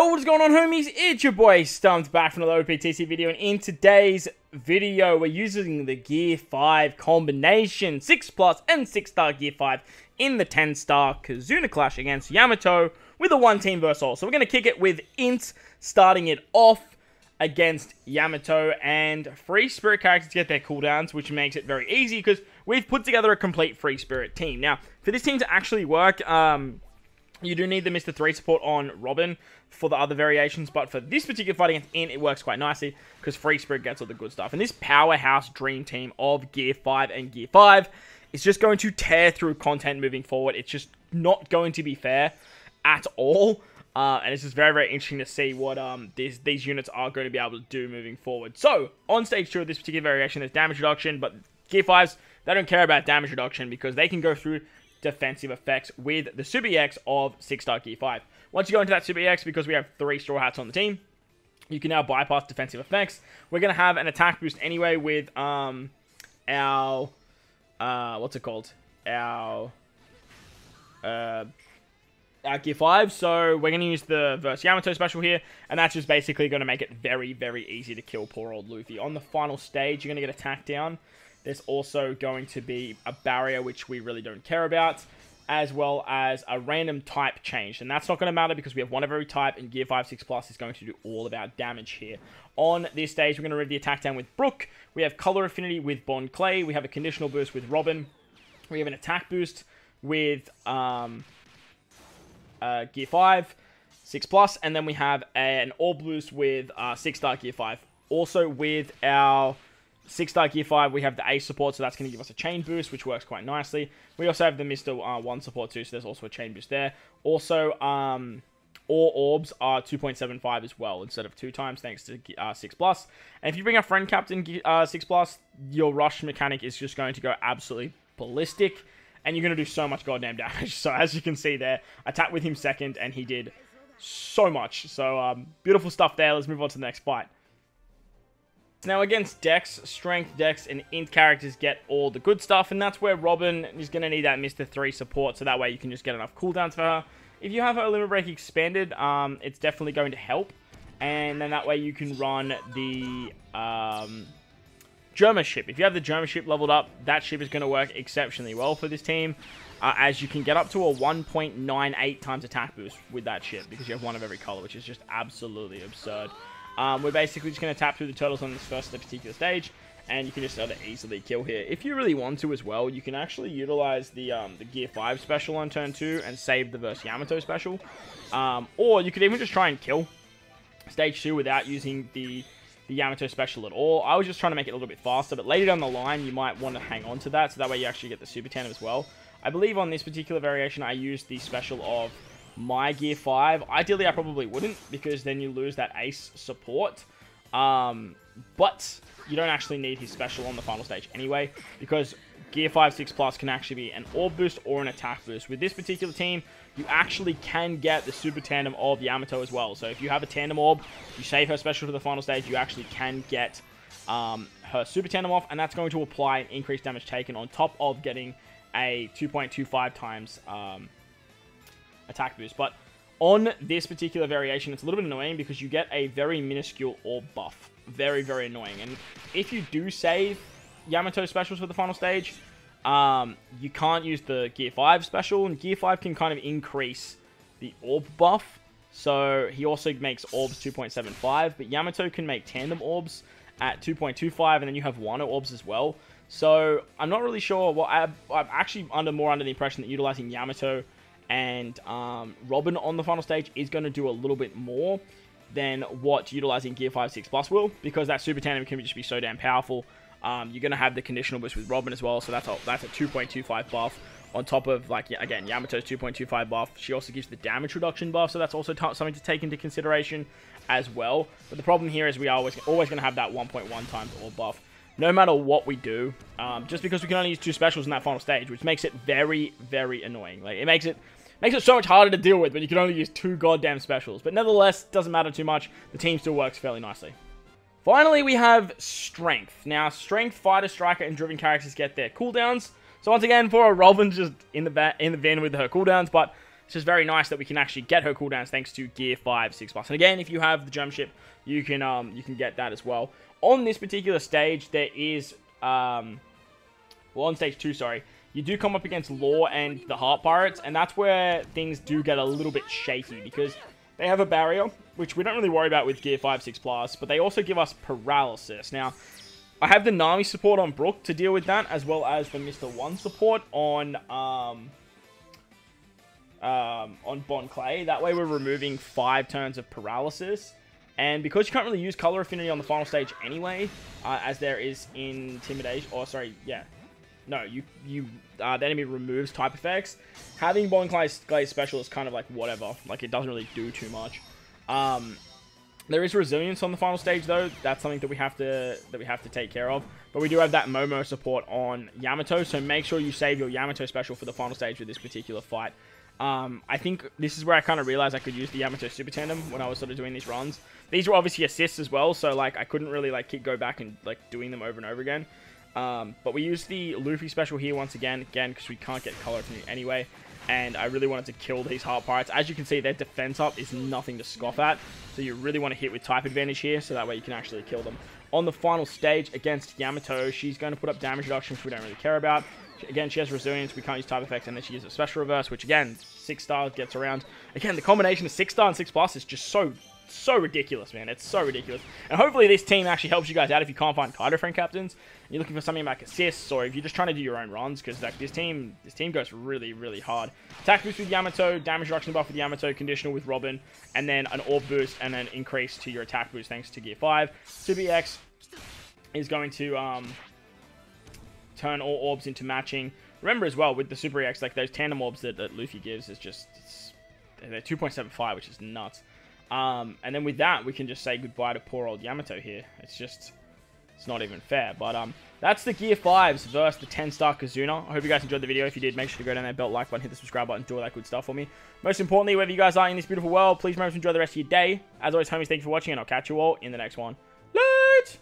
Yo, what is going on, homies? It's your boy StumpD back from another OPTC video, and in today's video, we're using the Gear 5 combination, 6+ and 6-star Gear 5 in the 10-star KIZUNA Clash against Yamato with a one-team versus all. So we're going to kick it with Int, starting it off against Yamato, and Free Spirit characters get their cooldowns, which makes it very easy because we've put together a complete Free Spirit team. Now, for this team to actually work, you do need the Mr. 3 support on Robin for the other variations, but for this particular fight against Int, it works quite nicely because Free Spirit gets all the good stuff. And this powerhouse dream team of Gear 5 and Gear 5 is just going to tear through content moving forward. It's just not going to be fair at all. And it's just very, very interesting to see what these units are going to be able to do moving forward. So, on stage 2 of this particular variation, there's damage reduction, but Gear 5s, they don't care about damage reduction because they can go through defensive effects with the Super EX of 6-star Gear 5. Once you go into that Super EX, because we have 3 Straw Hats on the team, you can now bypass defensive effects. We're going to have an attack boost anyway with our what's it called? Our Gear 5, so we're going to use the versus Yamato special here, and that's just basically going to make it very, very easy to kill poor old Luffy. On the final stage, you're going to get attacked down. There's also going to be a barrier, which we really don't care about, as well as a random type change. And that's not going to matter because we have one of every type, and Gear 5 6+ is going to do all of our damage here. On this stage, we're going to rev the attack down with Brook. We have color affinity with Bond Clay. We have a conditional boost with Robin. We have an attack boost with Gear 5 6+, and then we have an orb boost with 6-star Gear 5. Also with our 6-star Gear 5, we have the Ace support, so that's going to give us a chain boost, which works quite nicely. We also have the Mr. 1 support too, so there's also a chain boost there. Also, all orbs are 2.75 as well, instead of 2 times, thanks to 6+. And if you bring a friend captain 6+, your rush mechanic is just going to go absolutely ballistic, and you're going to do so much goddamn damage. So as you can see there, attack with him second, and he did so much. So, beautiful stuff there. Let's move on to the next fight. Now against Dex, Strength, Dex, and Int characters get all the good stuff, and that's where Robin is going to need that Mr. 3 support, so that way you can just get enough cooldowns for her. If you have her Limit Break expanded, it's definitely going to help, and then that way you can run the Germa ship. If you have the Germa ship leveled up, that ship is going to work exceptionally well for this team, as you can get up to a 1.98 times attack boost with that ship, because you have one of every color, which is just absolutely absurd. We're basically just going to tap through the turtles on this first particular stage, and you can just easily kill here. If you really want to as well, you can actually utilize the Gear 5 special on turn 2 and save the versus Yamato special. Or you could even just try and kill stage 2 without using the Yamato special at all. I was just trying to make it a little bit faster, but later down the line, you might want to hang on to that, so that way you actually get the Super Tandem as well. I believe on this particular variation, I used the special of my Gear 5. Ideally, I probably wouldn't, because then you lose that Ace support. But you don't actually need his special on the final stage anyway, because Gear 5 6+ can actually be an orb boost or an attack boost. With this particular team, you actually can get the Super Tandem of Yamato as well. So if you have a Tandem Orb, you save her special to the final stage, you actually can get her Super Tandem off, and that's going to apply an increased damage taken on top of getting a 2.25 times attack boost. But on this particular variation, it's a little bit annoying because you get a very minuscule orb buff. Very, very annoying. And if you do save Yamato specials for the final stage, you can't use the Gear 5 special, and Gear 5 can kind of increase the orb buff. So he also makes orbs 2.75, but Yamato can make tandem orbs at 2.25, and then you have Wano orbs as well. So I'm not really sure. Well, I'm actually more under the impression that utilizing Yamato and Robin on the final stage is going to do a little bit more than what utilizing Gear 5 6+ will, because that Super Tandem can just be so damn powerful. You're going to have the conditional boost with Robin as well, so that's a 2.25 buff on top of, like, again, Yamato's 2.25 buff. She also gives the damage reduction buff, so that's also something to take into consideration as well. But the problem here is we are always going to have that 1.1 times orb buff, no matter what we do, just because we can only use 2 specials in that final stage, which makes it very, very annoying. Like, it makes it so much harder to deal with, but you can only use 2 goddamn specials. But nevertheless, doesn't matter too much. The team still works fairly nicely. Finally, we have Strength. Now, Strength, Fighter, Striker, and Driven characters get their cooldowns. So once again, for a Robin, just in the bin with her cooldowns. But It's just very nice that we can actually get her cooldowns thanks to Gear 5, 6+. And again, if you have the gem ship, you can get that as well. On this particular stage, there is, well, on stage 2, sorry, you do come up against Law and the Heart Pirates, and that's where things do get a little bit shaky, because they have a barrier, which we don't really worry about with Gear 5, 6+, but they also give us Paralysis. Now, I have the Nami support on Brook to deal with that, as well as the Mr. 1 support on Bon Clay. That way we're removing 5 turns of Paralysis. And because you can't really use Color Affinity on the final stage anyway, as there is Intimidation, or sorry, yeah. No, the enemy removes type effects. Having Bon Clay's special is kind of like whatever. Like, it doesn't really do too much. There is Resilience on the final stage, though. That's something that we have to take care of. But we do have that Momo support on Yamato, so make sure you save your Yamato special for the final stage with this particular fight. I think this is where I kind of realized I could use the Yamato Super Tandem when I was sort of doing these runs. These were obviously assists as well, so like I couldn't really like go back and like doing them over and over again. But we used the Luffy special here once again because we can't get color from you anyway. And I really wanted to kill these Heart Pirates. As you can see, their defense up is nothing to scoff at. So you really want to hit with type advantage here, so that way you can actually kill them. On the final stage against Yamato, she's going to put up damage reduction, which we don't really care about. Again, she has Resilience, we can't use type effects, and then she uses a special reverse, which again, 6-star gets around. Again, the combination of 6-star and 6+ is just so ridiculous, man. It's so ridiculous. And hopefully this team actually helps you guys out if you can't find Kaido friend captains and you're looking for something like assists, or if you're just trying to do your own runs, because like this team goes really, really hard. Attack boost with Yamato, damage reduction buff with Yamato, conditional with Robin, and then an orb boost and an increase to your attack boost thanks to Gear 5. Super EX is going to turn all orbs into matching. Remember as well, with the Super EX, like those tandem orbs that Luffy gives is just, they're 2.75, which is nuts. And then with that, we can just say goodbye to poor old Yamato here. It's not even fair. But that's the Gear 5s versus the 10-star KIZUNA. I hope you guys enjoyed the video. If you did, make sure to go down there, belt like button, hit the subscribe button, do all that good stuff for me. Most importantly, wherever you guys are in this beautiful world, please remember to enjoy the rest of your day. As always, homies, thank you for watching, and I'll catch you all in the next one. Later!